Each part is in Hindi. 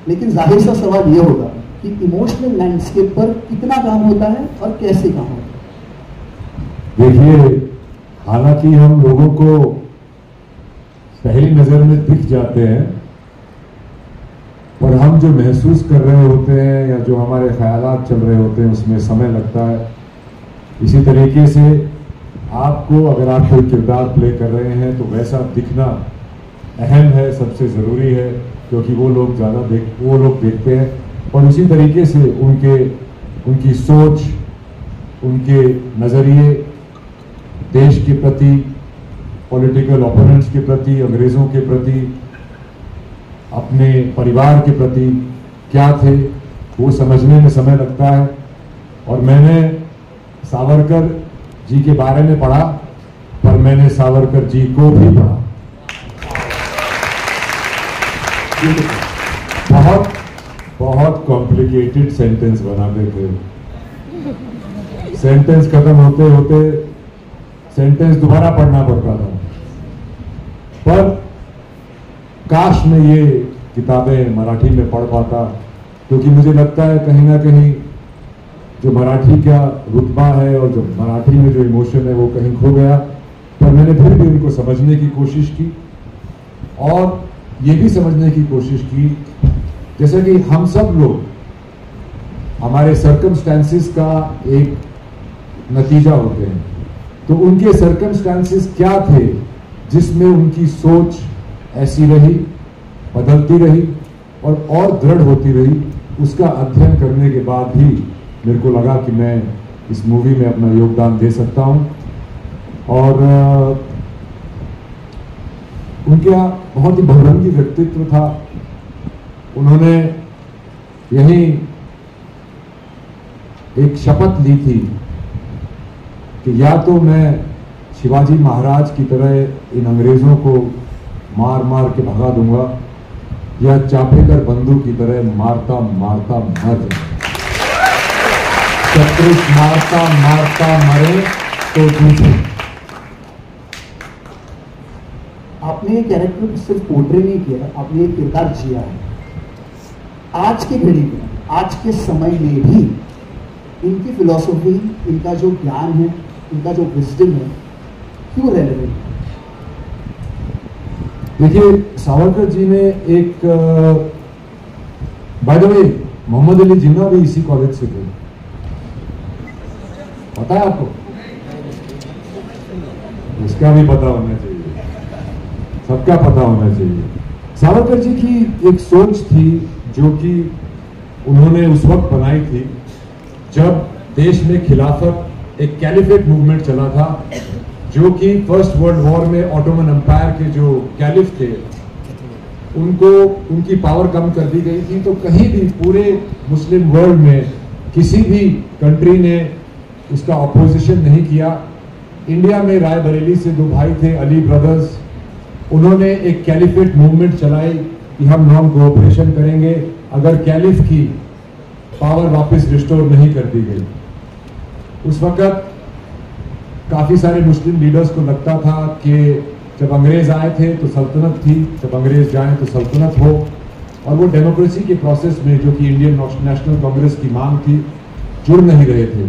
लेकिन जाहिर सा सवाल ये होगा कि इमोशनल लैंडस्केप पर कितना काम होता है और कैसे काम होता है। देखिए, हालांकि हम लोगों को पहली नजर में दिख जाते हैं, पर हम जो महसूस कर रहे होते हैं या जो हमारे ख्यालात चल रहे होते हैं उसमें समय लगता है। इसी तरीके से आपको, अगर आप कोई किरदार प्ले कर रहे हैं तो वैसा दिखना अहम है, सबसे ज़रूरी है, क्योंकि वो लोग देखते हैं। और उसी तरीके से उनकी सोच, उनके नज़रिए देश के प्रति, पॉलिटिकल ओपोनेंट्स के प्रति, अंग्रेज़ों के प्रति, अपने परिवार के प्रति क्या थे, वो समझने में समय लगता है। और मैंने सावरकर जी के बारे में पढ़ा, पर मैंने सावरकर जी को भी पढ़ा। बहुत बहुत कॉम्प्लिकेटेड सेंटेंस बनाते थे। सेंटेंस खत्म होते होते सेंटेंस दोबारा पढ़ना पड़ता था। पर काश मैं ये किताबें मराठी में पढ़ पाता, क्योंकि मुझे लगता है कहीं ना कहीं जो मराठी का रुतबा है और जो मराठी में जो इमोशन है वो कहीं खो गया। पर मैंने फिर भी उनको समझने की कोशिश की और ये भी समझने की कोशिश की, जैसे कि हम सब लोग हमारे सर्कमस्टेंसेस का एक नतीजा होते हैं। तो उनके सर्कमस्टेंसेस क्या थे जिसमें उनकी सोच ऐसी रही, बदलती रही और दृढ़ होती रही। उसका अध्ययन करने के बाद ही मेरे को लगा कि मैं इस मूवी में अपना योगदान दे सकता हूं। और उनका बहुत ही बहुरंगी व्यक्तित्व था। उन्होंने यही एक शपथ ली थी कि या तो मैं शिवाजी महाराज की तरह इन अंग्रेजों को मार मार के भगा दूंगा, या चापेकर बंधु की तरह मारता मारता मर जाए। शत्रु मारता मारता मरे तो दूसरे। आपने ये कैरेक्टर सिर्फ पोर्ट्रे नहीं किया, आपने ये किरदार जिया है। आज के घड़ी में, आज के समय में भी इनकी फिलॉसफी, इनका जो ज्ञान है, इनका जो विजडम है, क्यों रेलेवेंट है? देखिए, सावरकर जी ने एक, by the way, Mohammad Ali Jinnah भी इसी कॉलेज से थे, पता है आपको? इसका भी पता होना चाहिए, सबका पता होना चाहिए। सावरकर जी की एक सोच थी जो कि उन्होंने उस वक्त बनाई थी जब देश में खिलाफत, एक कैलिफेट मूवमेंट चला था, जो कि फर्स्ट वर्ल्ड वॉर में ऑटोमन एम्पायर के जो कैलिफ थे उनको, उनकी पावर कम कर दी गई थी। तो कहीं भी पूरे मुस्लिम वर्ल्ड में किसी भी कंट्री ने उसका अपोजिशन नहीं किया। इंडिया में रायबरेली से दो भाई थे, अली ब्रदर्स, उन्होंने एक कैलिफेट मूवमेंट चलाई कि हम नॉन कोऑपरेशन करेंगे अगर कैलिफ की पावर वापस रिस्टोर नहीं कर दी गई। उस वक्त काफी सारे मुस्लिम लीडर्स को लगता था कि जब अंग्रेज आए थे तो सल्तनत थी, जब अंग्रेज जाएं तो सल्तनत हो, और वो डेमोक्रेसी के प्रोसेस में, जो कि इंडियन नेशनल कांग्रेस की मांग थी, जुड़ नहीं रहे थे।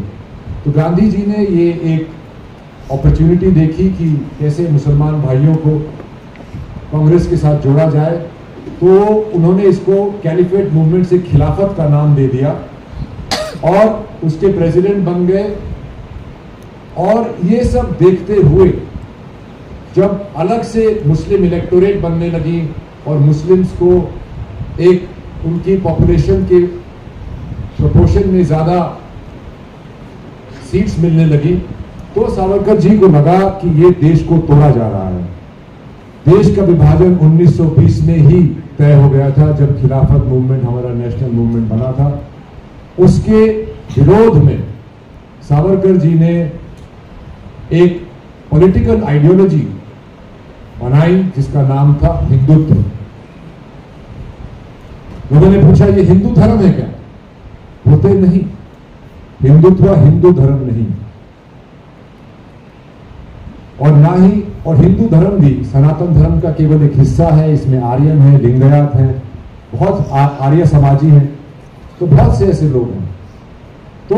तो गांधी जी ने ये एक अपॉर्चुनिटी देखी कि कैसे मुसलमान भाइयों को कांग्रेस के साथ जोड़ा जाए। तो उन्होंने इसको कैलिफेट मूवमेंट से खिलाफत का नाम दे दिया और उसके प्रेसिडेंट बन गए। और ये सब देखते हुए जब अलग से मुस्लिम इलेक्टोरेट बनने लगी और मुस्लिम्स को एक उनकी पॉपुलेशन के प्रोपोर्शन में ज्यादा सीट्स मिलने लगी, तो सावरकर जी को लगा कि ये देश को तोड़ा जा रहा है। देश का विभाजन 1920 में ही तय हो गया था, जब खिलाफत मूवमेंट हमारा नेशनल मूवमेंट बना था। उसके विरोध में सावरकर जी ने एक पॉलिटिकल आइडियोलॉजी बनाई जिसका नाम था हिंदुत्व। लोगों ने पूछा ये हिंदू धर्म है क्या? होते नहीं, हिंदुत्व हिंदू धर्म नहीं, और ना ही, और हिंदू धर्म भी सनातन धर्म का केवल एक हिस्सा है। इसमें आर्यन है, लिंगायत है, बहुत आर्य समाजी हैं, तो बहुत से ऐसे लोग हैं। तो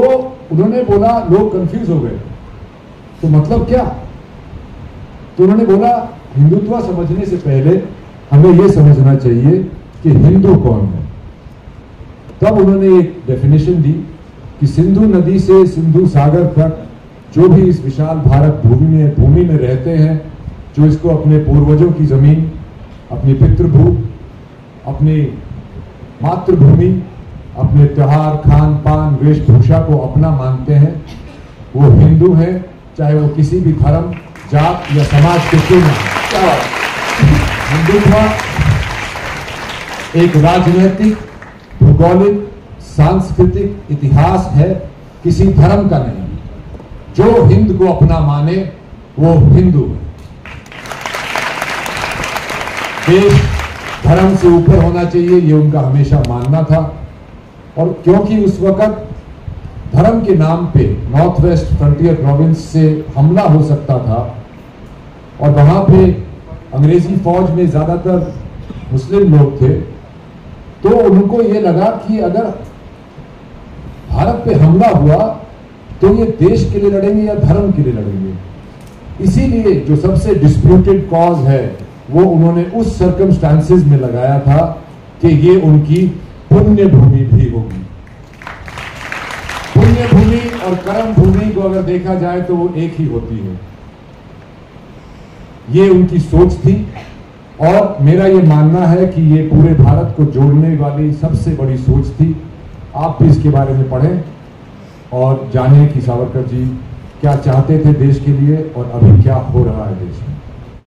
उन्होंने बोला, लोग कंफ्यूज हो गए, तो मतलब क्या? तो उन्होंने बोला हिंदुत्व समझने से पहले हमें यह समझना चाहिए कि हिंदू कौन है। तब उन्होंने एक डेफिनेशन दी कि सिंधु नदी से सिंधु सागर तक जो भी इस विशाल भारत भूमि में रहते हैं, जो इसको अपने पूर्वजों की जमीन, अपनी पितृभू, अपनी मातृभूमि, अपने त्योहार, खान पान, वेशभूषा को अपना मानते हैं, वो हिंदू हैं, चाहे वो किसी भी धर्म, जात या समाज के क्यों न हो। हिंदुत्व एक राजनैतिक, भौगोलिक, सांस्कृतिक इतिहास है, किसी धर्म का नहीं। जो हिंद को अपना माने वो हिंदू है। देश धर्म से ऊपर होना चाहिए, ये उनका हमेशा मानना था। और क्योंकि उस वक्त धर्म के नाम पे नॉर्थ वेस्ट फ्रंटियर प्रोविंस से हमला हो सकता था और वहां पे अंग्रेजी फौज में ज्यादातर मुस्लिम लोग थे, तो उनको ये लगा कि अगर भारत पे हमला हुआ तो ये देश के लिए लड़ेंगे या धर्म के लिए लड़ेंगे। इसीलिए जो सबसे डिस्प्यूटेड कॉज है वो उन्होंने उस सर्कमस्टांसेस में लगाया था कि ये उनकी पुण्य भूमि भी होगी। पुण्य भूमि और कर्म भूमि को अगर देखा जाए तो वो एक ही होती है। ये उनकी सोच थी और मेरा ये मानना है कि ये पूरे भारत को जोड़ने वाली सबसे बड़ी सोच थी। आप भी इसके बारे में पढ़ें और जानें कि सावरकर जी क्या चाहते थे देश के लिए और अभी क्या हो रहा है देश में।